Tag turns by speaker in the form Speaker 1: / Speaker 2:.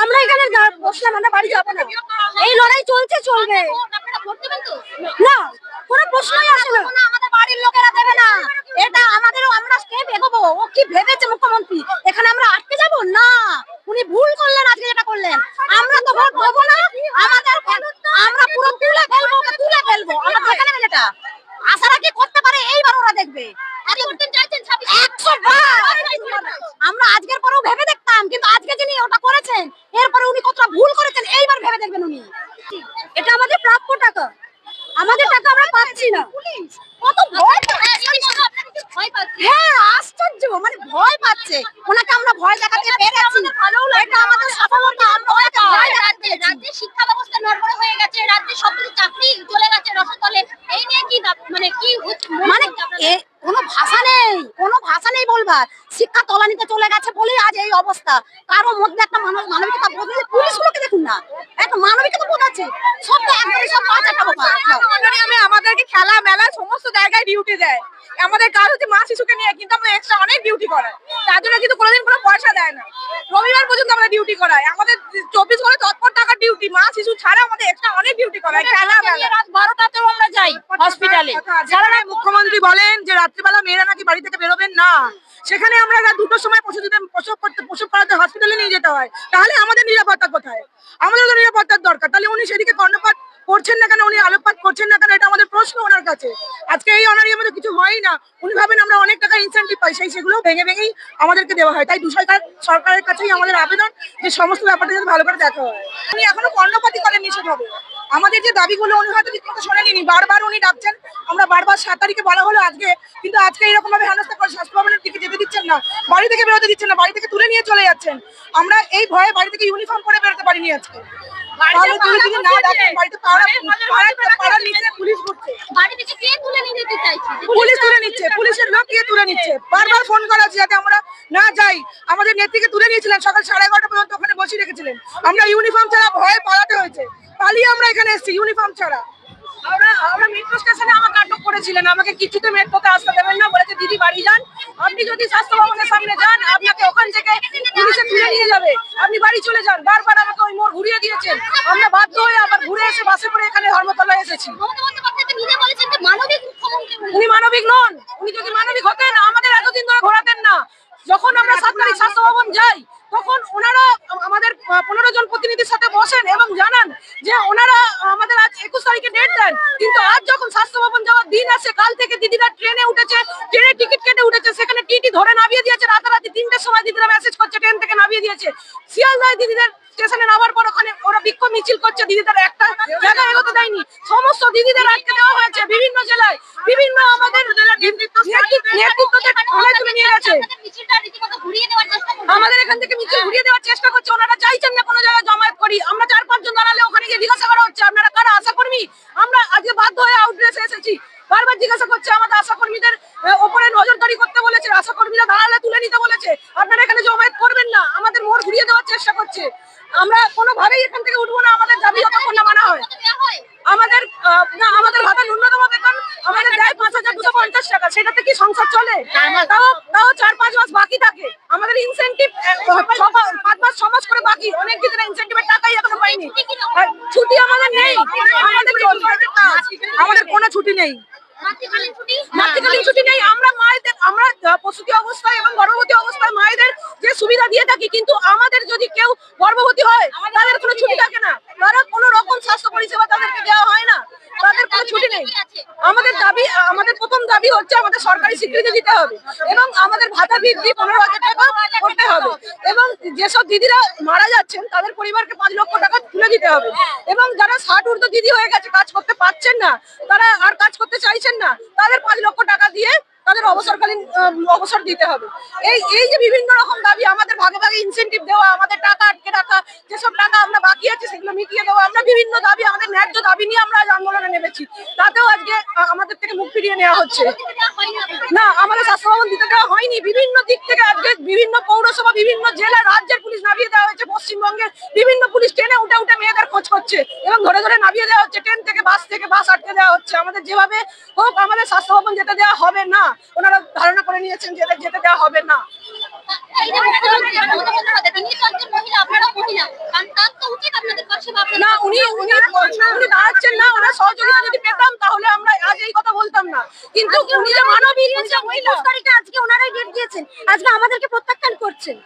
Speaker 1: আমরা এখানে বসলাম, আমরা বাড়ি যাবো না। এই লড়াই চলছে, চলবে না, কোনো প্রশ্নই আসে না। আমাদের বাড়ির লোকেরা দেবে না, এটা আমাদেরও, আমরা স্টেপ এগোবো। ও কি ভেবেছে মুখ্যমন্ত্রী, এখানে আমরা আটকে যাবো না? উনি ভুল করলেন আজকে যেটা করলেন। আমরা তো ভোট দেবো না, আমাদের আমরা পুরো তুলে ফেলবো, তুলে ফেলবো। আমরা এখানে মেয়েটা আশা রাখি করতে পারে, এইবার ওরা দেখবে। আমরা আজকের পরেও ভেবে দেখতাম, কিন্তু আজকে যিনি ওটা করেছেন, এরপরে উনি কতটা ভুল করেছেন এইবার ভেবে দেখবেন উনি। এটা আমাদের প্রাপ্য টাকা, আমাদের টাকা আমরা পাচ্ছি না। কত ভয় পাচ্ছে, হ্যাঁ আশ্চর্য, মানে ভয় পাচ্ছে। ওনাকে আমরা ভয় দেখাতে পেরেছি, এটা আমাদের সফলতা। আমরা ওনাকে ভয় দেখাতে, রাজ্যের শিক্ষা ব্যবস্থা নড়বড়ে হয়ে গেছে, রাজ্যে সবকিছু চাকরি চলে গেছে রসতলে। এই নিয়ে কি মানে কি মানে কোনো ভাষা নেই, কোনো ভাষা নেই বলবার। শিক্ষা তলানিতে চলে গেছে বলেই আজ এই অবস্থা। কারো মধ্যে একটা মানবিকতা বোধ নেই। পুলিশগুলোকে দেখুন না, একটা মানবিকতা বোধ আছে। সব তো একবারে সব বাচ্চাটা বাবা।
Speaker 2: আমাদেরকে খেলা মেলা সমস্ত জায়গায় ডিউটি দেয়। আমাদের কাজ হচ্ছে মা শিশুকে নিয়ে, কিন্তু আমরা এক্সট্রা অনেক ডিউটি করাই। তার জন্য কিন্তু কোনোদিন কোনো পয়সা দেয় না। রবিবার পর্যন্ত আমরা ডিউটি করাই। আমাদের 24 ঘন্টা তৎপর টাকার ডিউটি। মা শিশু ছাড়া আমাদের এক্সট্রা অনেক ডিউটি করাই। খেলা মেলা
Speaker 1: রাত 12টাতেও আমরা যাই হসপিটালে।
Speaker 2: মুখ্যমন্ত্রী বলেন যে রাত্রিবেলা মেয়েরা নাকি বাড়ি থেকে বেরোবেন না। সেখানে আমরা রাত 2টোর সময় প্রসব করাতে হসপিটালে নিয়ে যেতে হয়। তাহলে আমাদের নিরাপত্তা কোথায়? আমাদের তো নিরাপত্তার দরকার। তাহলে উনি সেদিকে কর্ণপাত করছেন না কেন, উনি আলোকপাত করছেন না কেন, এটা আমাদের প্রশ্ন ওনার কাছে। আজকে এই অনারির মধ্যে কিছু হয়ই না। উনি ভাবেন আমরা অনেক টাকা ইনসেন্টিভ পাই, সেগুলো ভেঙে ভেঙেই আমাদেরকে দেওয়া হয়। তাই সরকারের কাছেই আমাদের আবেদন যে সমস্ত ব্যাপারটা যাতে ভালো করে দেখা হয়। উনি এখনো কর্ণপাতই করেন নিষেধ হবে। আমাদের যে দাবিগুলো উনি হয়তো ঠিকমতো শোনেননি, বারবার উনি ডাকছেন। আমরা বারবার 7 তারিখে বলা হলো আজকে, কিন্তু আজকে এরকম ভাবে হেনস্থা করে স্বাস্থ্য ভবনের দিকে যেতে দিচ্ছেন না, বাড়ি থেকে বেরোতে দিচ্ছেন না, বাড়ি থেকে তুলে নিয়ে চলে যাচ্ছেন। আমরা এই ভয়ে বাড়ি থেকে ইউনিফর্ম পরে বেরোতে পারিনি আজকে। পুলিশের লোক গিয়ে তুলে নিচ্ছে, বারবার ফোন করা হচ্ছে যাতে আমরা না যাই। আমাদের নেত্রীকে তুলে নিয়েছিলেন সকাল 11:30 পর্যন্ত, ওখানে বসিয়ে রেখেছিলেন। আমরা ইউনিফর্ম ছাড়া ভয়ে পালাতে হয়েছে, পালিয়ে আমরা এখানে এসেছি ইউনিফর্ম ছাড়া। আমরা মেট্রো স্টেশনে আমাকে আটক করেছিলেন, আমাকে কিছুতে মেট্রোতে আসতে দেবেন না, বলেছে দিদি বাড়ি যান, আপনি যদি স্বাস্থ্য ভবনের সামনে যান আপনাকে ওখান থেকে পুলিশে তুলে নিয়ে যাবে, আপনি বাড়ি চলে যান। বারবার আমাকে ওই মোড় ঘুরিয়ে দিয়েছেন। আমরা বাধ্য হয়ে আবার ঘুরে এসে বাসে করে এখানে ধর্মতলায় এসেছি। উনি মানবিক নন। উনি যদি মানবিক হতেন আমাদের এতদিন ধরে ঘোরাতেন না। যখন আমরা 7 তারিখ স্বাস্থ্য ভবন যাই, তখন ওনারা আমাদের 15 জন প্রতিনিধির সাথে বসেন এবং জানান যে ওনারা আমাদের আজ 21 তারিখে ডেট দেন। কিন্তু আজ যখন স্বাস্থ্য ভবন যাওয়ার দিন আসে, কাল থেকে দিদিরা ট্রেনে উঠেছে, ট্রেনের টিকিট কেটে উঠেছে, সেখানে টিটি ধরে নামিয়ে দিয়েছে। রাতারাতি 3টের সময় দিদিরা মেসেজ করছে ট্রেন থেকে নামিয়ে দিয়েছে। শিয়ালদায় দিদিদের স্টেশনে নামার পর ওখানে ওরা বিক্ষোভ মিছিল করছে, দিদিদের একটা জায়গায় এগোতে দেয়নি। সমস্ত দিদিদের আটকে দেওয়া হয়েছে বিভিন্ন জেলায়, বিভিন্ন আমাদের নেতৃত্বদের থানায় তুলে নিয়ে গেছে। আমাদের এখান থেকে মিছিল ঘুরিয়ে দেওয়ার চেষ্টা করছে। ওনারা চাইছেন না কোনো জায়গায় জমায়েত করি। আমরা 4-5 জন দাঁড়ালে ওখানে গিয়ে জিজ্ঞাসা করা হচ্ছে আপনারা কারা, আশাকর্মী? আমরা আজকে বাধ্য হয়ে আউটড্রেসে এসেছি। বারবার জিজ্ঞাসা করছে, আমাদের আশাকর্মীদের ওপরে নজরদারি করতে বলেছে, আশাকর্মীরা দাঁড়ালে তুলে নিতে বলেছে, আপনারা এখানে জমায়েত করবেন না। আমাদের মোড় ঘুরিয়ে দেওয়ার চেষ্টা করছে। আমরা কোনোভাবেই এখান থেকে উঠবো না, আমাদের দাবি যতক্ষণ না মানা হয়। আমাদের ভাতা ন্যূনতম বেতন আমাদের দেয় 5250 টাকা। সেটাতে কি সংসার চলে? তাও 4-5 মাস বাকি থাকে। আমাদের ইনসেন্টিভ 5 মাস 6 মাস করে বাকি। অনেক দিন ইনসেন্টিভের টাকাই এখনো পাইনি। ছুটি আমাদের নেই, আমাদের কোনো ছুটি নেই, মাতৃকালীন ছুটি নেই। আমরা মায়েদের, আমরা প্রসূতি অবস্থায় এবং গর্ভবতী অবস্থায় মায়েদের যে সুবিধা দিয়ে থাকি, কিন্তু আমাদের যদি কেউ গর্ভবতী হয় তাদের কোনো ছুটি থাকে না। তারা কোনো রকম স্বাস্থ্য পরিষেবা তাদেরকে দেওয়া হয় না, তাদের কোনো ছুটি নেই। আমাদের দাবি, আমাদের প্রথম দাবি হচ্ছে আমাদের সরকারি স্বীকৃতি দিতে হবে এবং আমাদের ভাতা বৃদ্ধি 15,000 টাকা করতে হবে এবং যেসব দিদিরা মারা যাচ্ছেন তাদের পরিবারকে 5 লক্ষ টাকা তুলে দিতে হবে এবং যারা 60 ঊর্ধ্ব দিদি হয়ে গেছে, কাজ করতে পারছেন না, তারা আর কাজ করতে চাইছেন না, তাদের 5 লক্ষ টাকা দিয়ে তাদের অবসরকালীন অবসর দিতে হবে। এই যে বিভিন্ন রকম দাবি, আমাদের ভাগে ভাগে ইনসেন্টিভ দেওয়া, আমাদের টাকা আটকে রাখা, যেসব টাকা আমরা বাকি আছে সেগুলো মিটিয়ে দেওয়া, আমরা বিভিন্ন দাবি, আমাদের ন্যায্য দাবি নিয়ে আমরা আজ আন্দোলনে নেমেছি। তাতেও আজকে আমাদের থেকে মুখ ফিরিয়ে নেওয়া হচ্ছে না। আমাদের স্বাস্থ্য ভবন দিতে দেওয়া হয়নি। বিভিন্ন দিক থেকে আজকে বিভিন্ন পৌরসভা, বিভিন্ন জেলা, রাজ্যের পুলিশ নামিয়ে দেওয়া হয়েছে। পশ্চিমবঙ্গের বিভিন্ন পুলিশ ট্রেনে উঠে উঠে মেয়েদের খোঁজ করছে এবং ধরে ধরে নামিয়ে দেওয়া হচ্ছে। ট্রেন থেকে বাস আটকে দেওয়া হচ্ছে। আমাদের যেভাবে হোক আমাদের স্বাস্থ্য ভবন যেতে দেওয়া হবে না। ওনারা ধারণা করে নিয়েছেন যে যেতে দেওয়া হবে না। না উনি দাঁড়াচ্ছেন না, ওনার সহযোগিতা যদি পেতাম তাহলে আমরা আজ এই কথা বলতাম না। কিন্তু উনি যে মানবিক, উনি যে মহিলা,
Speaker 1: আজকে ওনারাই ডেট দিয়েছেন, আজকে আমাদেরকে প্রত্যাখ্যান করছেন।